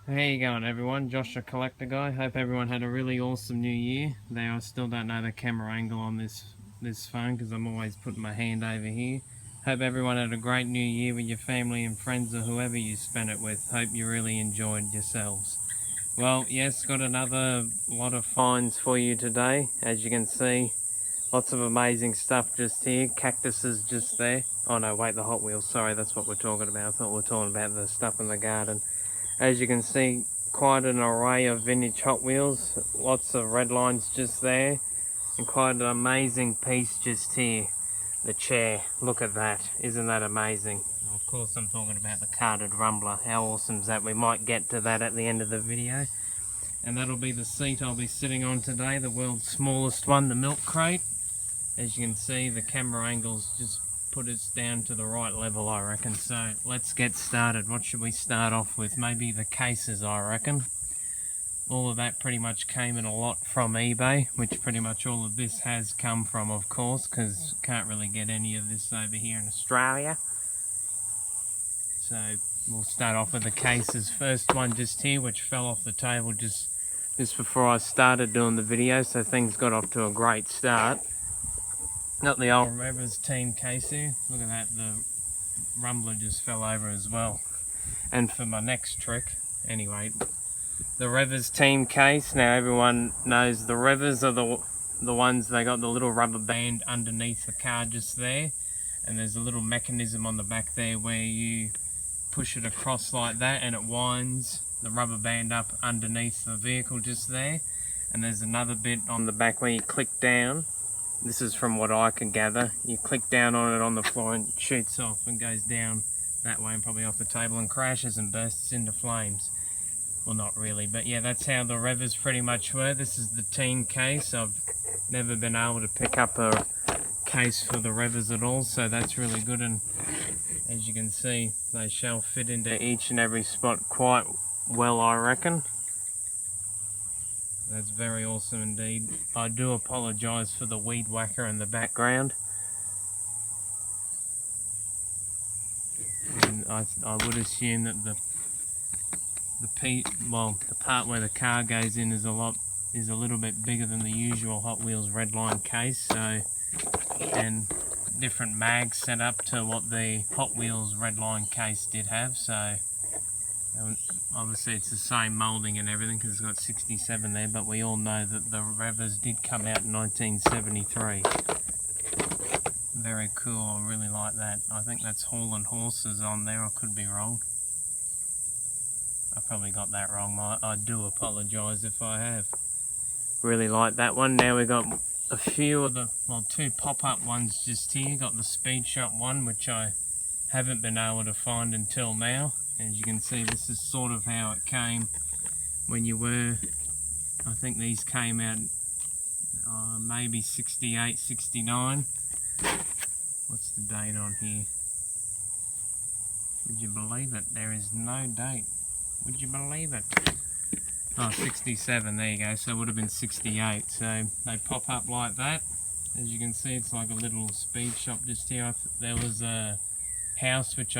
How you going, everyone? Josh the Collector Guy. Hope everyone had a really awesome new year. Though I still don't know the camera angle on this phone because I'm always putting my hand over here. Hope everyone had a great new year with your family and friends or whoever you spent it with. Hope you really enjoyed yourselves. Well, yes, got another lot of finds for you today. As you can see, lots of amazing stuff just here. Cactuses just there. Oh no, wait, the Hot Wheels. Sorry, that's what we're talking about. I thought we were talking about the stuff in the garden. As you can see, quite an array of vintage Hot Wheels, lots of Redlines just there, and quite an amazing piece just here, the chair. Look at that, isn't that amazing? Of course I'm talking about the carded Rumbler. How awesome is that? We might get to that at the end of the video. And that'll be the seat I'll be sitting on today, the world's smallest one, the milk crate. As you can see, the camera angles just put us down to the right level, I reckon. So let's get started. What should we start off with? Maybe the cases, I reckon. All of that pretty much came in a lot from eBay, which pretty much all of this has come from, of course, because can't really get any of this over here in Australia. So we'll start off with the cases. First one just here, which fell off the table just before I started doing the video, so things got off to a great start. Got the old Revers team case here. Look at that, the Rrumbler just fell over as well. And for my next trick, anyway, the Revers team case. Now everyone knows the Revers are the ones, they got the little rubber band underneath the car just there. And there's a little mechanism on the back there where you push it across like that and it winds the rubber band up underneath the vehicle just there. And there's another bit on the back where you click down. This is from what I can gather. You click down on it on the floor and it shoots off and goes down that way and probably off the table and crashes and bursts into flames. Well, not really, but yeah, that's how the Revers pretty much were. This is the team case. I've never been able to pick up a case for the Revers at all, so that's really good. And as you can see, they shall fit into each and every spot quite well, I reckon. That's very awesome indeed. I do apologise for the weed whacker in the background. And I would assume that the part where the car goes in is a little bit bigger than the usual Hot Wheels Redline case. So, and different mags set up to what the Hot Wheels Redline case did have. So. Obviously it's the same moulding and everything because it's got 67 there, but we all know that the Revers did come out in 1973. Very cool, I really like that. I think that's Hauling Horses on there, I could be wrong. I probably got that wrong, I do apologise if I have. Really like that one. Now we've got a few of the, two pop-up ones just here. Got the Speed Shop one, which I haven't been able to find until now. As you can see, this is sort of how it came when you were, I think these came out maybe 68, 69. What's the date on here? Would you believe it? There is no date. Would you believe it? Oh, 67, there you go. So it would have been 68. So they pop up like that. As you can see, it's like a little speed shop just here. There was a house which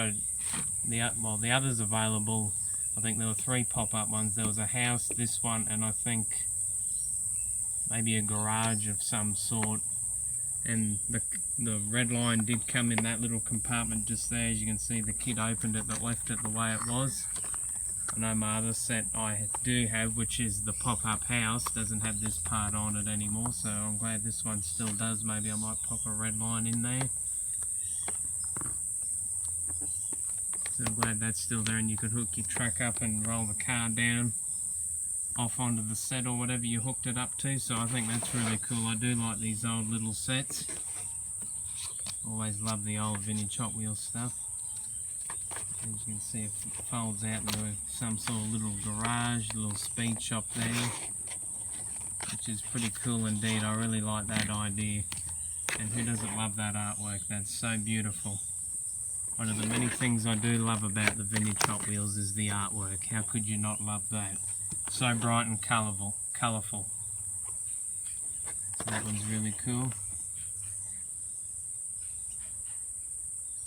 the others available, I think there were 3 pop-up ones. There was a house, this one, and I think maybe a garage of some sort. And the Redline did come in that little compartment just there. As you can see, the kid opened it but left it the way it was. I know my other set I do have, which is the pop-up house, doesn't have this part on it anymore, so I'm glad this one still does. Maybe I might pop a Redline in there. So I'm glad that's still there, and you could hook your truck up and roll the car down off onto the set or whatever you hooked it up to. So I think that's really cool. I do like these old little sets. Always love the old vintage Hot Wheels stuff. As you can see, it folds out into some sort of little garage, little speed shop there, which is pretty cool indeed. I really like that idea. And who doesn't love that artwork? That's so beautiful. One of the many things I do love about the vintage Hot Wheels is the artwork. How could you not love that? So bright and colourful. So that one's really cool.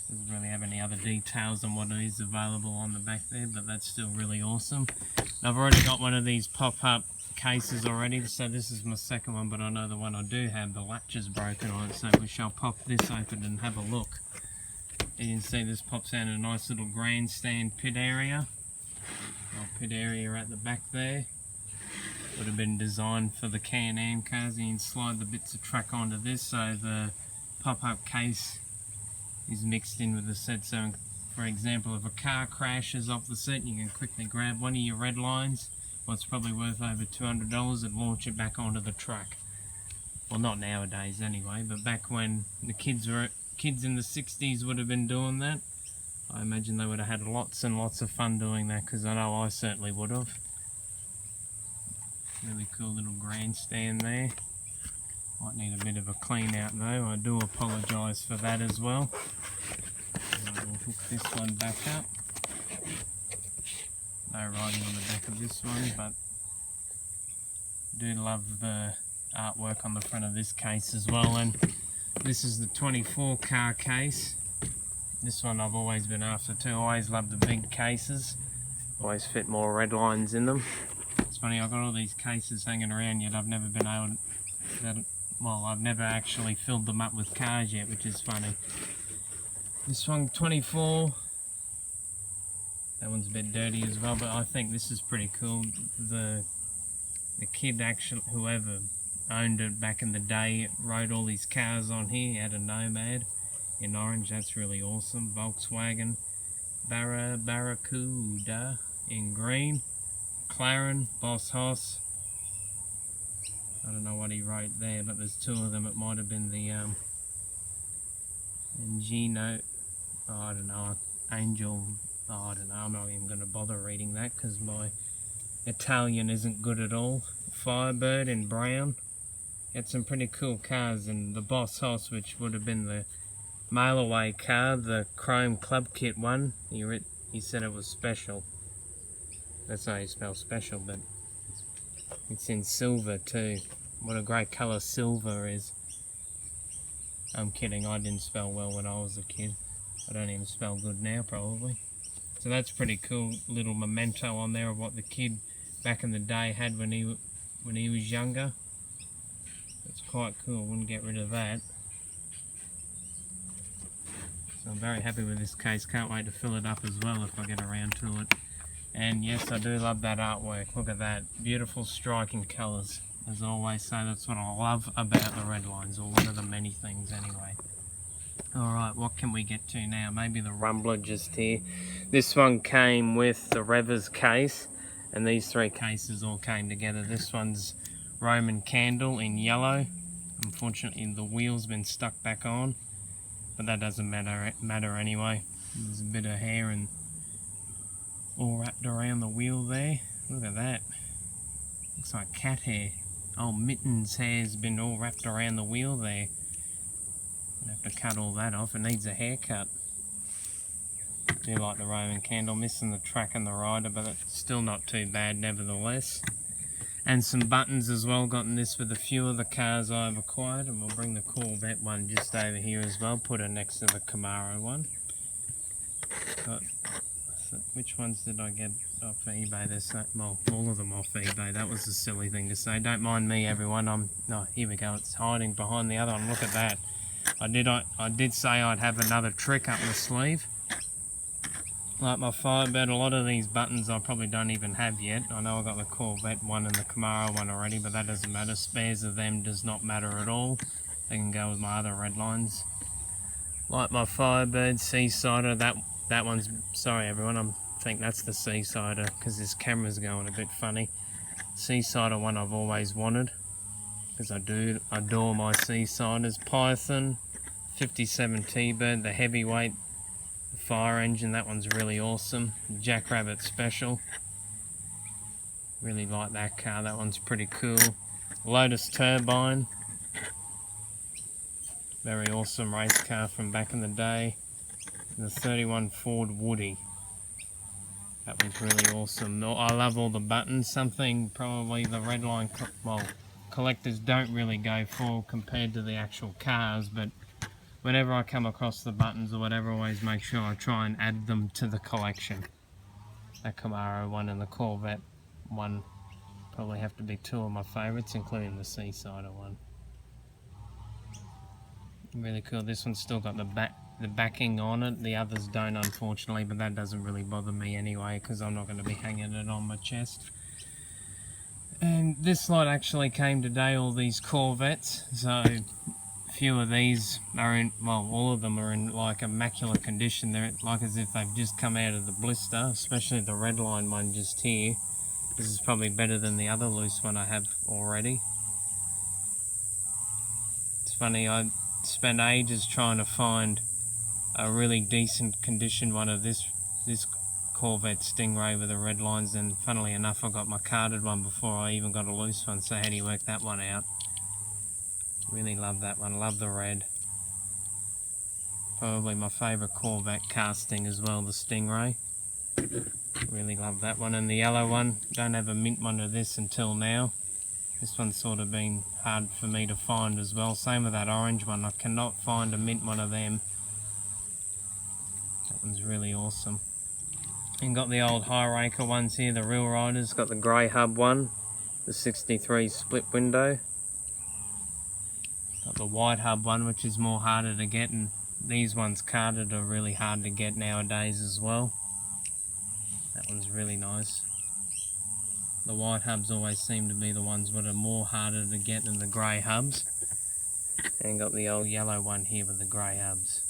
Doesn't really have any other details on what is available on the back there, but that's still really awesome. I've already got one of these pop-up cases already, so this is my second one, but I know the one I do have, the latch is broken on it, so we shall pop this open and have a look. You can see this pops out a nice little grandstand pit area. Pit area at the back there. Would have been designed for the Can-Am cars. You can slide the bits of track onto this, so the pop-up case is mixed in with the set. So for example, if a car crashes off the set, you can quickly grab one of your Redlines, what's probably worth over $200, and launch it back onto the truck. Well, not nowadays anyway, but back when the kids in the 60s would have been doing that, I imagine they would have had lots and lots of fun doing that, because I know I certainly would have. Really cool little grandstand there. Might need a bit of a clean out though, I do apologise for that as well. And I will hook this one back up. No writing on the back of this one, but do love the artwork on the front of this case as well. And this is the 24 car case. This one I've always been after too. Always loved the big cases. Always fit more Redlines in them. It's funny, I've got all these cases hanging around yet I've never been able to, well, I've never actually filled them up with cars yet, which is funny. This one, 24. That one's a bit dirty as well, but I think this is pretty cool. The kid actually, whoever owned it back in the day, rode all these cars on here. He had a Nomad in orange, that's really awesome. Volkswagen Barracuda in green. McLaren, Boss Hoss. I don't know what he wrote there, but there's two of them. It might have been the Gino, oh, I don't know, Angel, oh, I don't know, I'm not even going to bother reading that because my Italian isn't good at all. Firebird in brown. Had some pretty cool cars, and the Boss Hoss, which would have been the mail away car, the chrome club kit one, he said it was special. That's how you spell special, but it's in silver too. What a great colour silver is. I'm kidding, I didn't spell well when I was a kid. I don't even spell good now probably. So that's pretty cool little memento on there of what the kid back in the day had when he was younger. That's quite cool, wouldn't get rid of that. So I'm very happy with this case, can't wait to fill it up as well if I get around to it. And yes, I do love that artwork. Look at that. Beautiful striking colours. As I always say, that's what I love about the Redlines, or one of the many things anyway. Alright, what can we get to now? Maybe the Rrumbler just here. This one came with the Revers case, and these three cases all came together. This one's Roman candle in yellow. Unfortunately, the wheel's been stuck back on, but that doesn't matter anyway. There's a bit of hair and all wrapped around the wheel there. Look at that. Looks like cat hair. Oh, Mitten's hair's been all wrapped around the wheel there. I'll have to cut all that off. It needs a haircut. I do like the Roman candle, missing the track and the rider, but it's still not too bad nevertheless. And some buttons as well. Gotten this with a few of the cars I've acquired, and we'll bring the Corvette one just over here as well. Put her next to the Camaro one. Got, which ones did I get off eBay? There's well, all of them off eBay. That was a silly thing to say. Don't mind me, everyone. Oh, here we go. It's hiding behind the other one. Look at that. I did say I'd have another trick up my sleeve. Like my Firebird, a lot of these buttons I probably don't even have yet. I know I got the Corvette one and the Camaro one already, but that doesn't matter. Spares of them does not matter at all. They can go with my other Redlines. Like my Firebird Seasider, that one's, sorry everyone, I think that's the Seasider because this camera's going a bit funny. Seasider one I've always wanted because I do adore my Seasiders. Python 57 T-Bird, the heavyweight fire engine, that one's really awesome. Jackrabbit Special, really like that car, that one's pretty cool. Lotus Turbine, very awesome race car from back in the day. The 31 Ford Woody, that was really awesome. I love all the buttons, something probably the Redline, well, collectors don't really go for compared to the actual cars, but whenever I come across the buttons or whatever, I always make sure I try and add them to the collection. That Camaro one and the Corvette one probably have to be two of my favourites, including the Seasider one. Really cool. This one's still got the backing on it. The others don't, unfortunately, but that doesn't really bother me anyway because I'm not going to be hanging it on my chest. And this lot actually came today, all these Corvettes. So a few of these are in, well, all of them are in like immaculate condition. They're like as if they've just come out of the blister, especially the Redline one just here. This is probably better than the other loose one I have already. It's funny, I spent ages trying to find a really decent condition one of this Corvette Stingray with the red lines, and funnily enough I got my carded one before I even got a loose one, so how do you work that one out? Really love that one, love the red. Probably my favourite Corvette casting as well, the Stingray. Really love that one. And the yellow one, don't have a mint one of this until now. This one's sort of been hard for me to find as well. Same with that orange one, I cannot find a mint one of them. That one's really awesome. And got the old high raker ones here, the Real Riders. Got the grey hub one, the 63 split window. Got the white hub one, which is more harder to get, and these ones carded are really hard to get nowadays as well. That one's really nice. The white hubs always seem to be the ones that are more harder to get than the grey hubs. And got the old yellow one here with the grey hubs.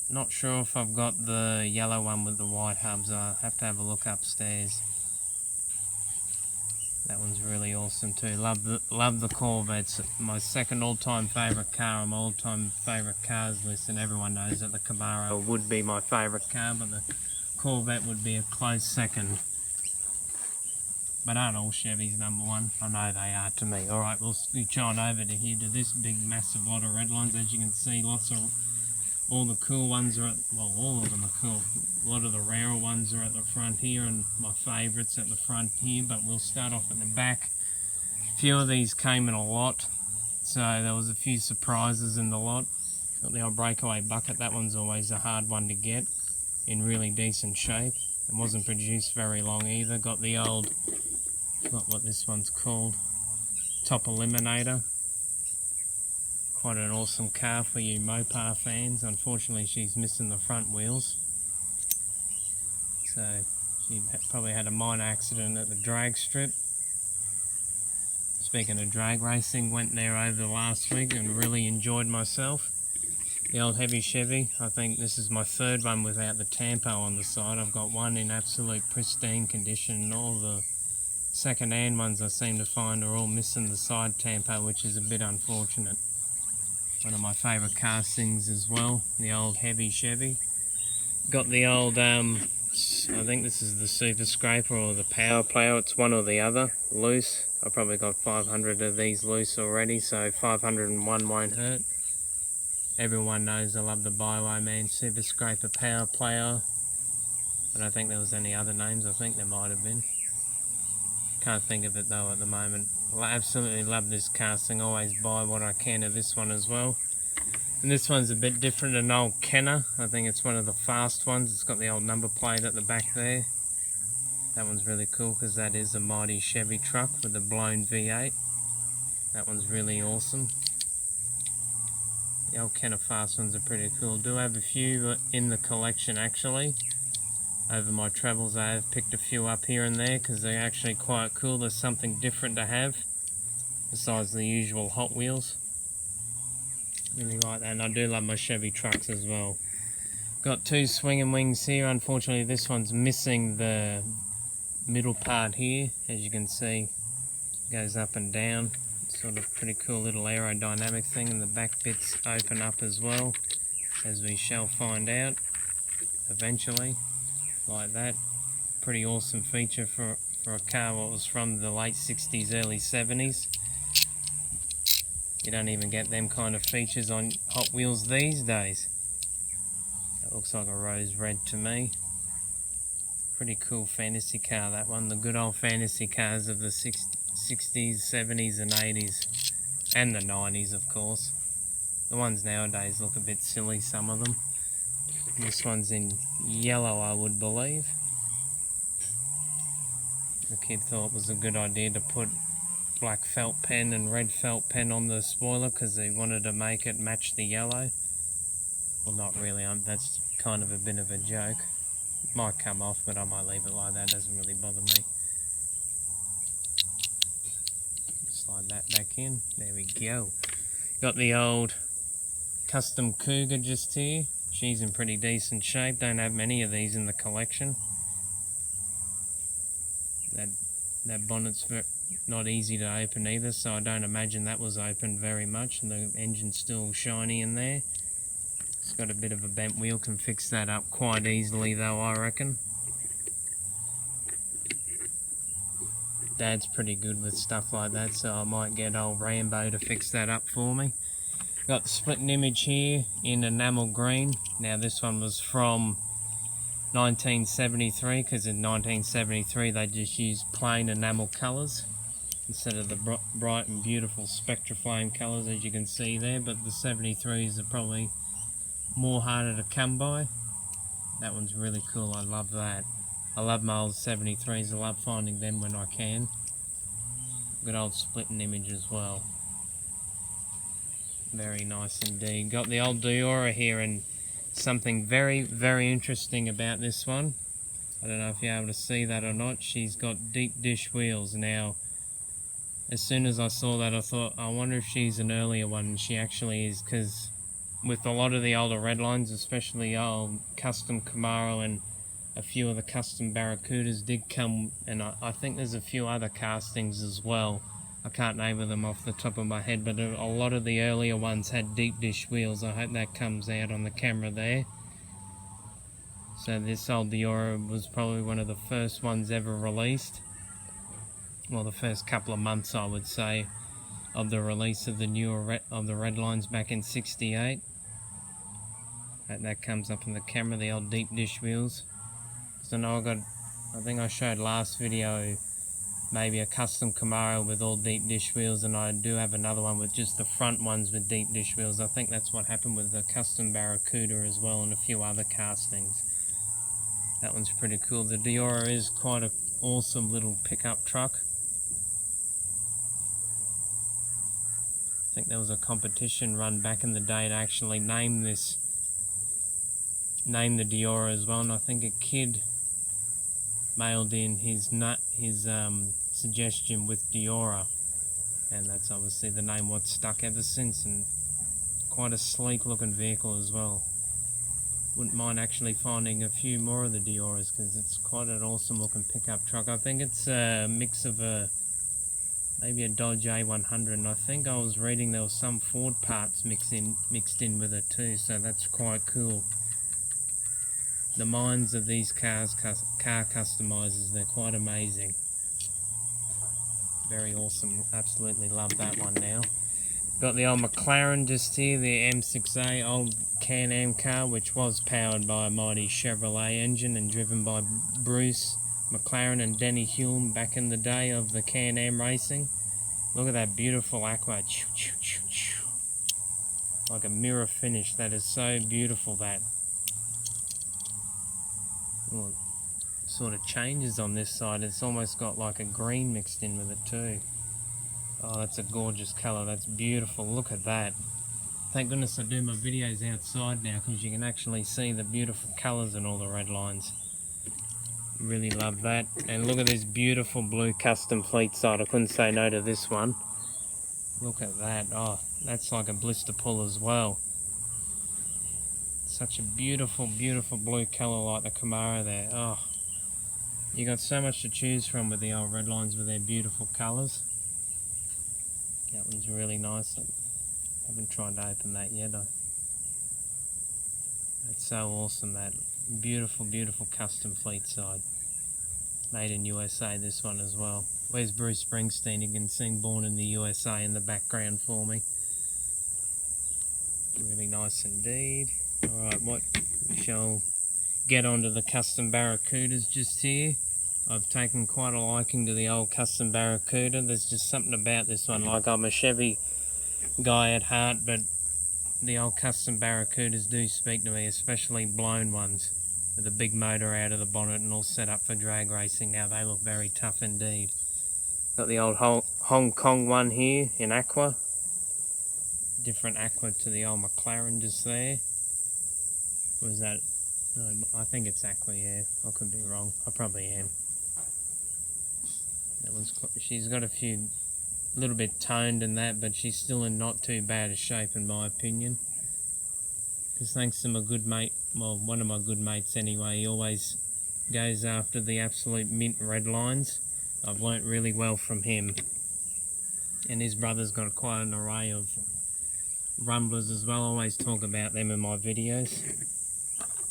Not sure if I've got the yellow one with the white hubs. I have to have a look upstairs. That one's really awesome too. Love the Corvettes. My second all-time favourite car on my all-time favourite cars list, and everyone knows that the Camaro would be my favourite car, but the Corvette would be a close second. But aren't all Chevys number one? I know they are to me. Alright, we'll scooch on over to here to this big massive lot of Redlines. As you can see, lots of, all the cool ones are at, well, all of them are cool. A lot of the rarer ones are at the front here, and my favourites at the front here, but we'll start off at the back. A few of these came in a lot, so there was a few surprises in the lot. Got the old breakaway bucket. That one's always a hard one to get in really decent shape. It wasn't produced very long either. Got the old, not what this one's called, top eliminator. Quite an awesome car for you Mopar fans. Unfortunately she's missing the front wheels, so she probably had a minor accident at the drag strip. Speaking of drag racing, went there over the last week and really enjoyed myself. The old heavy Chevy, I think this is my third one without the tampo on the side. I've got one in absolute pristine condition, and all the second-hand ones I seem to find are all missing the side tampo, which is a bit unfortunate. One of my favourite castings as well, the old heavy Chevy. Got the old, I think this is the Super Scraper or the Power Plow, it's one or the other, loose. I've probably got 500 of these loose already, so 501 won't hurt. Everyone knows I love the Byway Man Super Scraper Power Plow. I don't think there was any other names, I think there might have been. Can't think of it though at the moment. I absolutely love this casting, always buy what I can of this one as well. And this one's a bit different than an old Kenner. I think it's one of the fast ones. It's got the old number plate at the back there. That one's really cool because that is a mighty Chevy truck with a blown V8. That one's really awesome. The old Kenner fast ones are pretty cool. Do have a few in the collection actually. Over my travels I have picked a few up here and there because they're actually quite cool. There's something different to have besides the usual Hot Wheels. Really like that, and I do love my Chevy trucks as well. Got two swinging wings here. Unfortunately this one's missing the middle part here. As you can see, it goes up and down. It's sort of pretty cool little aerodynamic thing, and the back bits open up as well, as we shall find out eventually. Like that. Pretty awesome feature for a car that was from the late 60s, early 70s. You don't even get them kind of features on Hot Wheels these days. That looks like a rose red to me. Pretty cool fantasy car, that one. The good old fantasy cars of the 60s, 70s and 80s. And the 90s of course. The ones nowadays look a bit silly, some of them. This one's in yellow, I would believe. The kid thought it was a good idea to put black felt pen and red felt pen on the spoiler because he wanted to make it match the yellow. Well, not really, that's kind of a bit of a joke. Might come off, but I might leave it like that, doesn't really bother me. Slide that back in, there we go. Got the old custom Cougar just here. She's in pretty decent shape, don't have many of these in the collection. That bonnet's not easy to open either, so I don't imagine that was opened very much, and the engine's still shiny in there. It's got a bit of a bent wheel, can fix that up quite easily though, I reckon. Dad's pretty good with stuff like that, so I might get old Rambo to fix that up for me. Got the splitting image here in enamel green. Now this one was from 1973, because in 1973 they just used plain enamel colours instead of the bright and beautiful Spectraflame colours, as you can see there, but the 73s are probably more harder to come by. That one's really cool, I love that. I love my old 73s, I love finding them when I can. Good old splitting image as well. Very nice indeed. Got the old Diora here, and something very, very interesting about this one. I don't know if you're able to see that or not. She's got deep dish wheels. Now, as soon as I saw that, I thought, I wonder if she's an earlier one, and she actually is, because with a lot of the older Redlines, especially old custom Camaro and a few of the custom Barracudas did come, and I think there's a few other castings as well. I can't name them off the top of my head, but a lot of the earlier ones had deep dish wheels. I hope that comes out on the camera there. So this old Diora was probably one of the first ones ever released. Well, the first couple of months, I would say, of the release of the newer of the Redlines back in '68. That comes up in the camera, the old deep dish wheels. So now I think I showed last video maybe a custom Camaro with all deep dish wheels, and I do have another one with just the front ones with deep dish wheels. I think that's what happened with the custom Barracuda as well, and a few other castings. That one's pretty cool. The Diora is quite an awesome little pickup truck. I think there was a competition run back in the day to actually name the Diora as well, and I think a kid mailed in his suggestion with Diora, and that's obviously the name what's stuck ever since, and quite a sleek looking vehicle as well. Wouldn't mind actually finding a few more of the Dioras, because it's quite an awesome looking pickup truck. I think it's a mix of maybe a Dodge A100, and I think I was reading there was some Ford parts mixed in with it too, so that's quite cool. The minds of these car customizers, they're quite amazing. Very awesome, absolutely love that one now. Got the old McLaren just here, the M6A, old Can-Am car, which was powered by a mighty Chevrolet engine and driven by Bruce McLaren and Denny Hulme back in the day of the Can-Am racing. Look at that beautiful aqua, like a mirror finish. That is so beautiful, that. Well, it sort of changes on this side. It's almost got like a green mixed in with it too. Oh, that's a gorgeous colour. That's beautiful. Look at that. Thank goodness I do my videos outside now, because you can actually see the beautiful colours in all the Redlines. Really love that. And look at this beautiful blue custom fleet side. I couldn't say no to this one. Look at that. Oh, that's like a blister pull as well. Such a beautiful, beautiful blue colour like the Camaro there. Oh, you got so much to choose from with the old Redlines with their beautiful colours. That one's really nice. I haven't tried to open that yet. That's so awesome, that beautiful, beautiful custom fleet side. Made in USA, this one as well. Where's Bruce Springsteen? You can sing Born in the USA in the background for me. Really nice indeed. Alright, we shall get onto the custom Barracudas just here. I've taken quite a liking to the old custom Barracuda. There's just something about this one. Like, I'm a Chevy guy at heart, but the old custom Barracudas do speak to me, especially blown ones with a big motor out of the bonnet and all set up for drag racing. Now they look very tough indeed. Got the old Hong Kong one here in aqua. Different aqua to the old McLaren just there. Was that? I think it's aqua, yeah. I could be wrong. I probably am. That one's. She's got a few, little bit toned and that, but she's still in not too bad a shape in my opinion. Because thanks to my good mate, well, one of my good mates anyway, he always goes after the absolute mint Redlines. I've learnt really well from him. And his brother's got quite an array of Rrrumblers as well. I always talk about them in my videos.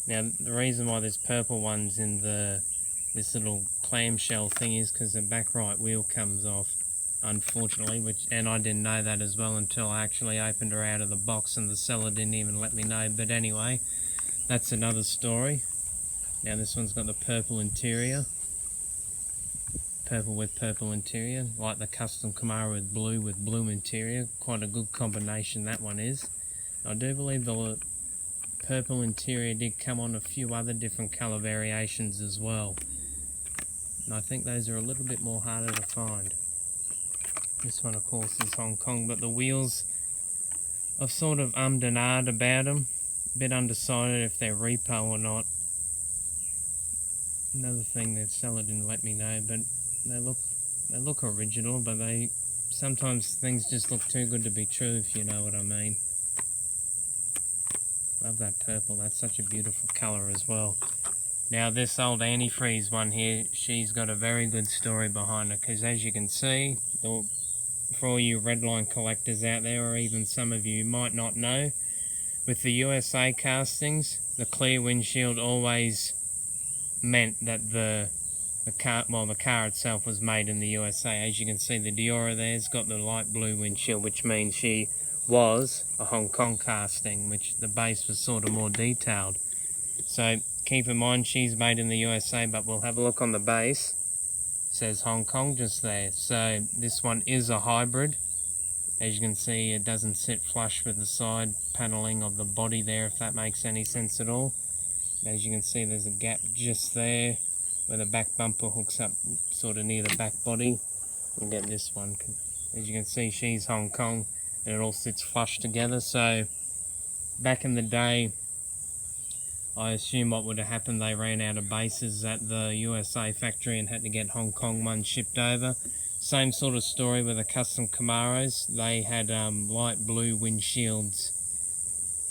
Now, the reason why this purple one's in this little clamshell thing is because the back right wheel comes off, unfortunately, and I didn't know that as well until I actually opened her out of the box and the seller didn't even let me know. But anyway, that's another story. Now this one's got the purple interior. Purple with purple interior, like the custom Camaro with blue interior. Quite a good combination that one is. I do believe the purple interior did come on a few other different colour variations as well. And I think those are a little bit more harder to find. This one of course is Hong Kong, but the wheels, I've sort of ummed and ahed about them. A bit undecided if they're repo or not. Another thing the seller didn't let me know, but they look original, but sometimes things just look too good to be true, if you know what I mean. Love that purple, that's such a beautiful colour as well. Now this old antifreeze one here, she's got a very good story behind her, because as you can see, for all you Redline collectors out there, or even some of you might not know, with the USA castings, the clear windshield always meant that the car itself was made in the USA. As you can see, the Diora there's got the light blue windshield, which means she was a Hong Kong casting, which the base was sort of more detailed. So keep in mind she's made in the USA, but we'll have a look on the base. It says Hong Kong just there. So this one is a hybrid. As you can see, it doesn't sit flush with the side paneling of the body there, if that makes any sense at all. As you can see, there's a gap just there where the back bumper hooks up sort of near the back body. We'll get this one. As you can see, she's Hong Kong and it all sits flush together. So back in the day, I assume what would have happened, they ran out of bases at the USA factory and had to get Hong Kong ones shipped over. Same sort of story with the custom Camaros. They had light blue windshields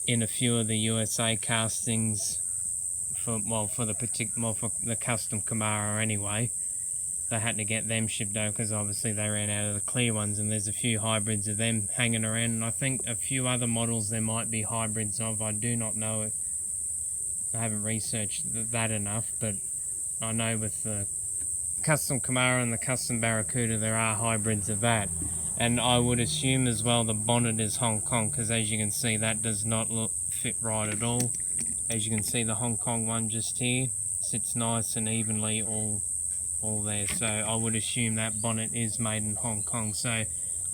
in a few of the USA castings for the custom Camaro anyway. They had to get them shipped over because obviously they ran out of the clear ones, and there's a few hybrids of them hanging around, and I think a few other models there might be hybrids of. I do not know it. I haven't researched that enough, but I know with the custom Camaro and the custom Barracuda there are hybrids of that. And I would assume as well the bonnet is Hong Kong, because as you can see that does not fit right at all. As you can see, the Hong Kong one just here sits nice and evenly all there. So I would assume that bonnet is made in Hong Kong. So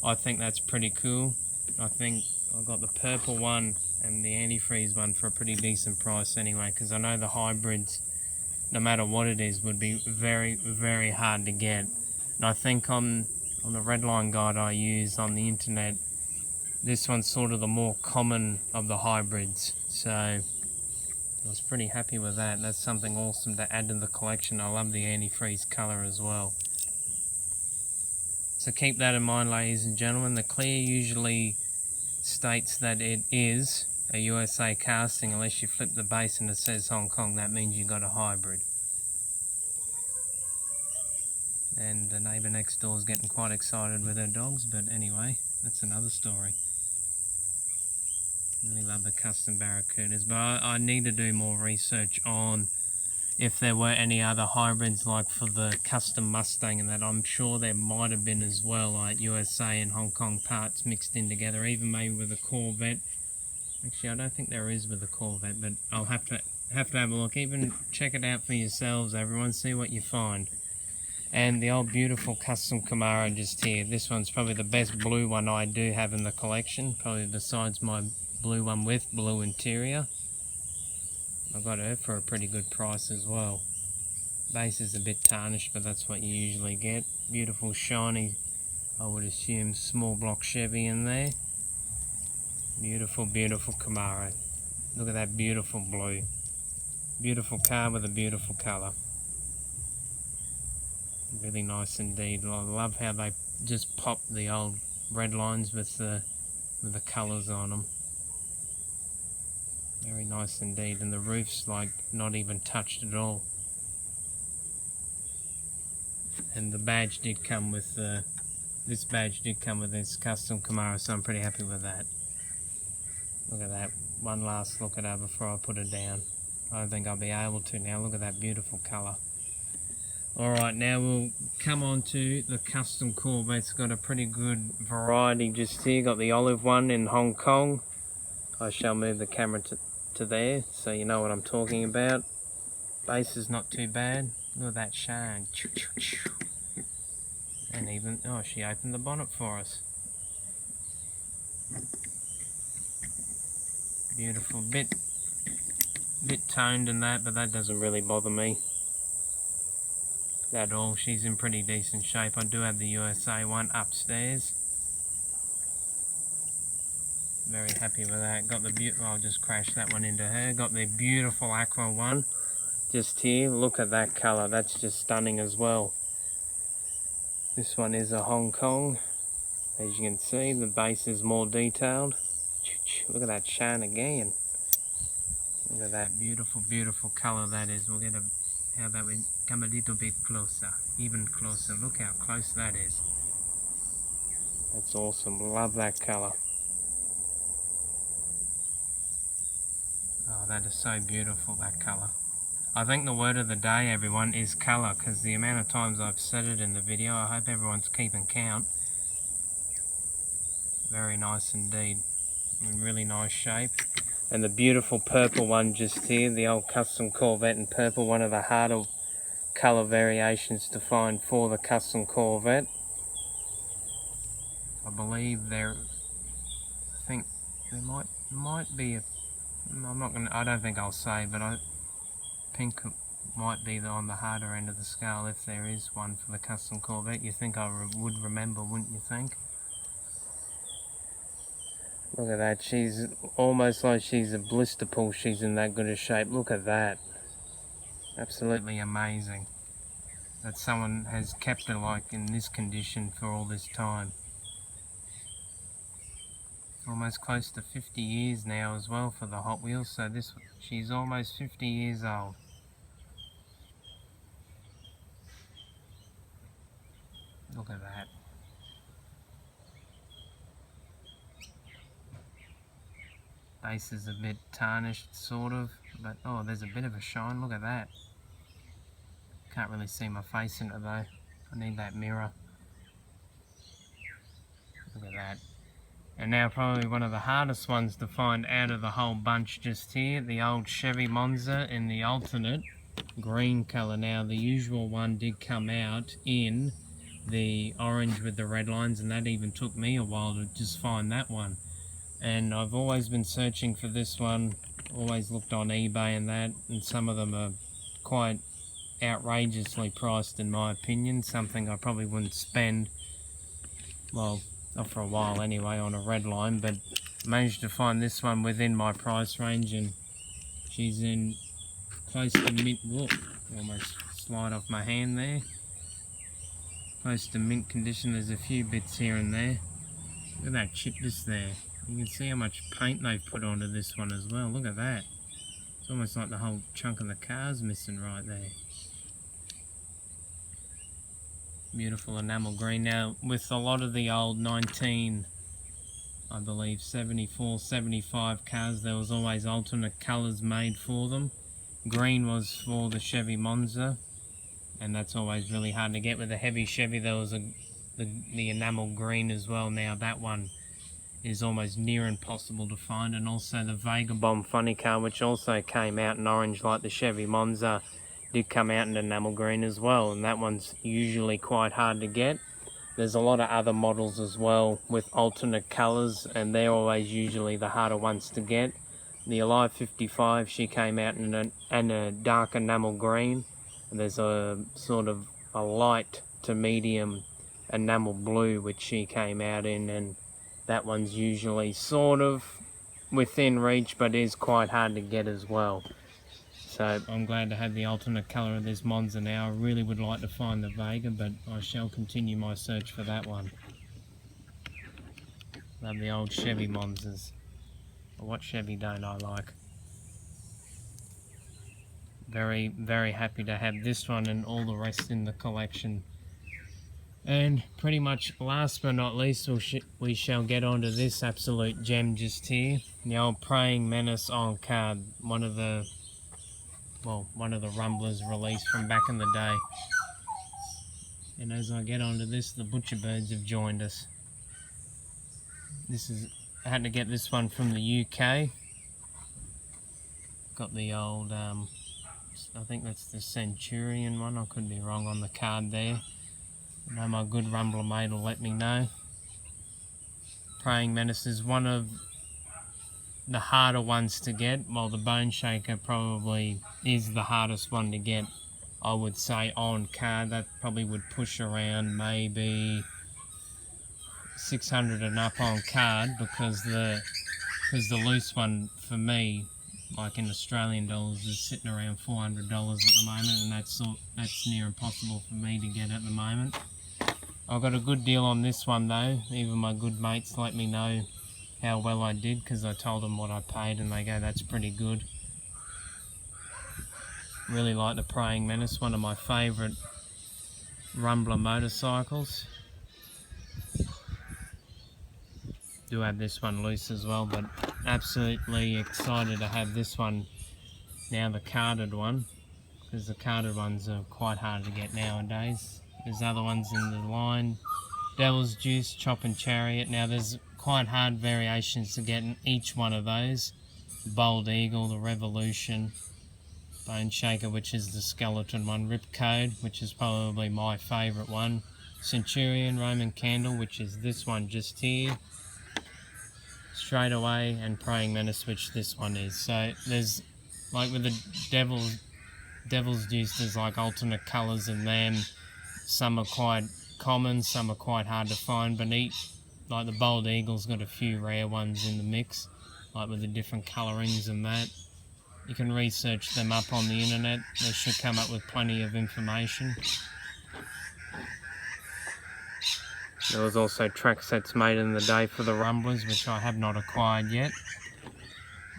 I think that's pretty cool. I think I got the purple one and the antifreeze one for a pretty decent price anyway, because I know the hybrids, no matter what it is, would be very, very hard to get. And I think on the Redline guide I use on the internet, this one's sort of the more common of the hybrids. So I was pretty happy with that. That's something awesome to add to the collection. I love the antifreeze colour as well. So keep that in mind, ladies and gentlemen. The clear usually states that it is a USA casting unless you flip the base and it says Hong Kong. That means you got a hybrid. And the neighbour next door is getting quite excited with her dogs, but anyway, that's another story. Really love the custom Barracudas, but I need to do more research on if there were any other hybrids like for the custom Mustang, and that I'm sure there might have been as well, like USA and Hong Kong parts mixed in together, even maybe with a Corvette. Actually, I don't think there is with the Corvette, but I'll have to have a look. Even check it out for yourselves, everyone, see what you find. And the old beautiful custom Camaro just here. This one's probably the best blue one I do have in the collection, probably besides my blue one with blue interior. I got her for a pretty good price as well. Base is a bit tarnished, but that's what you usually get. Beautiful shiny, I would assume small block Chevy in there. Beautiful, beautiful Camaro. Look at that beautiful blue. Beautiful car with a beautiful colour. Really nice indeed. I love how they just pop the old red lines with the colours on them. Very nice indeed, and the roof's like not even touched at all. And the badge did come with this badge did come with this custom Camaro, so I'm pretty happy with that. Look at that. One last look at her before I put her down. I don't think I'll be able to now. Look at that beautiful colour. Alright, now we'll come on to the custom Corvettes. Got a pretty good variety just here. Got the olive one in Hong Kong. I shall move the camera to there so you know what I'm talking about. Base is not too bad. Look at that shine. And even, oh, she opened the bonnet for us. Beautiful. Bit toned in that, but that doesn't really bother me at all. She's in pretty decent shape. I do have the USA one upstairs. Very happy with that. Got the I'll just crash that one into her. Got the beautiful aqua one just here. Look at that colour. That's just stunning as well. This one is a Hong Kong. As you can see, the base is more detailed. Look at that shine again. Look at that beautiful, beautiful colour that is. We'll get how about we come a little bit closer, even closer. Look how close that is. That's awesome. Love that colour. Oh, that is so beautiful, that colour. I think the word of the day, everyone, is colour, because the amount of times I've said it in the video, I hope everyone's keeping count. Very nice indeed. In really nice shape. And the beautiful purple one just here, the old custom Corvette in purple, one of the harder colour variations to find for the custom Corvette. I believe I think there might be a, I don't think I'll say, but pink might be on the harder end of the scale if there is one for the custom Corvette. You think I would remember, wouldn't you think? Look at that, she's almost like she's a blister pull, she's in that good a shape. Look at that. Absolutely amazing that someone has kept her like in this condition for all this time. Almost close to 50 years now as well for the Hot Wheels, so she's almost 50 years old. Look at that. Base is a bit tarnished, sort of, but oh, there's a bit of a shine. Look at that. Can't really see my face in it though. I need that mirror. Look at that. And now probably one of the hardest ones to find out of the whole bunch just here, the old Chevy Monza in the alternate green colour. Now the usual one did come out in the orange with the red lines, and that even took me a while to just find that one. And I've always been searching for this one, always looked on eBay and that, and some of them are quite outrageously priced in my opinion, something I probably wouldn't spend, well, not for a while anyway, on a Redline, but managed to find this one within my price range, and she's in close to mint, whoop, almost slide off my hand there, close to mint condition. There's a few bits here and there. Look at that chip just there. You can see how much paint they've put onto this one as well. Look at that. It's almost like the whole chunk of the car's missing right there. Beautiful enamel green. Now, with a lot of the old 19, I believe, 74, 75 cars, there was always alternate colours made for them. Green was for the Chevy Monza, and that's always really hard to get. With a heavy Chevy, there was the enamel green as well. Now, that one is almost near impossible to find. And also the Vagabond funny car, which also came out in orange like the Chevy Monza, did come out in enamel green as well, and that one's usually quite hard to get. There's a lot of other models as well with alternate colours, and they're always usually the harder ones to get. The Alive 55, she came out in a dark enamel green, and there's a sort of a light to medium enamel blue which she came out in, and that one's usually sort of within reach but is quite hard to get as well. So I'm glad to have the alternate colour of this Monza now. I really would like to find the Vega, but I shall continue my search for that one. Love the old Chevy Monzas. But what Chevy don't I like? Very, very happy to have this one and all the rest in the collection. And pretty much last but not least, we shall get onto this absolute gem just here. The old Praying Menace on card. One of the Rrrumblers released from back in the day. And as I get onto this, the Butcher Birds have joined us. I had to get this one from the UK. Got the old, I think that's the Centurion one. I could be wrong on the card there. I know my good Rumbler mate will let me know. Praying Menace is one of the harder ones to get, while the Bone Shaker probably is the hardest one to get. I would say on card that probably would push around maybe 600 and up on card, because the loose one for me, like in Australian dollars, is sitting around $400 at the moment, and that's near impossible for me to get at the moment. I got a good deal on this one though. Even my good mates let me know how well I did, because I told them what I paid and they go, that's pretty good. Really like the Praying Menace, one of my favourite Rrumbler motorcycles. Do have this one loose as well, but absolutely excited to have this one now, the carded one, because the carded ones are quite hard to get nowadays. There's other ones in the line, Devil's Juice, Choppin' Chariot. Now there's quite hard variations to get in each one of those. Bold Eagle, the Revolution, Bone Shaker, which is the skeleton one, Ripcode, which is probably my favourite one, Centurion, Roman Candle, which is this one just here, Straight Away, and Praying Menace, which this one is. So there's, like with the Devil's Juice, there's like alternate colours in them. Some are quite common, some are quite hard to find, but like the Bold Eagle's got a few rare ones in the mix, like with the different colourings and that. You can research them up on the internet, they should come up with plenty of information. There was also track sets made in the day for the Rrrumblers, which I have not acquired yet.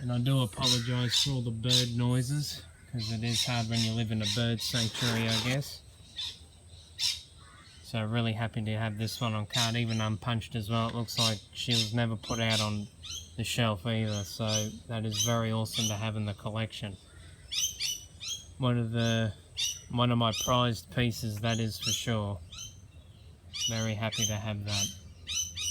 And I do apologise for all the bird noises, because it is hard when you live in a bird sanctuary, I guess. So really happy to have this one on card, even unpunched as well. It looks like she was never put out on the shelf either, so that is very awesome to have in the collection. One of my prized pieces, that is for sure. Very happy to have that.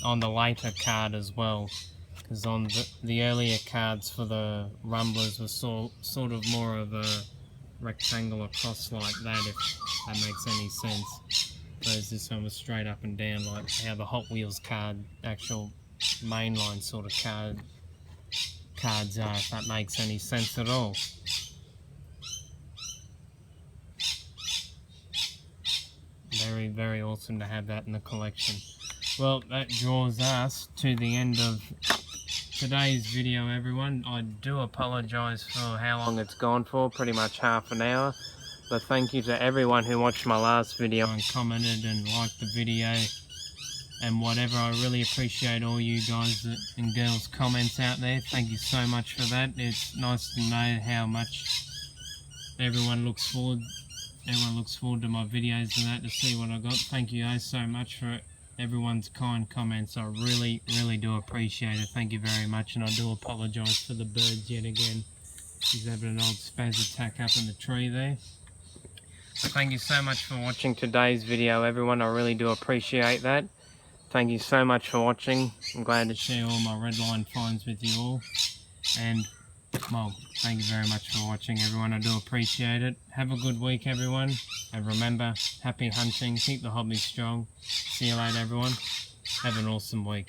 On the later card as well, because on the earlier cards for the Rrrumblers were sort of more of a rectangular cross like that, if that makes any sense. Whereas this one was straight up and down, like how the Hot Wheels card, actual mainline sort of cards are, if that makes any sense at all. Very, very awesome to have that in the collection. Well, that draws us to the end of today's video, everyone. I do apologise for how long it's gone for, pretty much half an hour. But thank you to everyone who watched my last video and commented and liked the video and whatever. I really appreciate all you guys and girls' comments out there. Thank you so much for that. It's nice to know how much everyone looks forward to my videos and that, to see what I got. Thank you guys so much for everyone's kind comments. I really, really do appreciate it. Thank you very much, and I do apologise for the birds yet again. He's having an old spaz attack up in the tree there. But thank you so much for watching today's video, everyone. I really do appreciate that. Thank you so much for watching. I'm glad to share all my Redline finds with you all. And Well, thank you very much for watching, everyone. I do appreciate it. Have a good week, everyone. And remember, happy hunting. Keep the hobby strong. See you later, everyone. Have an awesome week.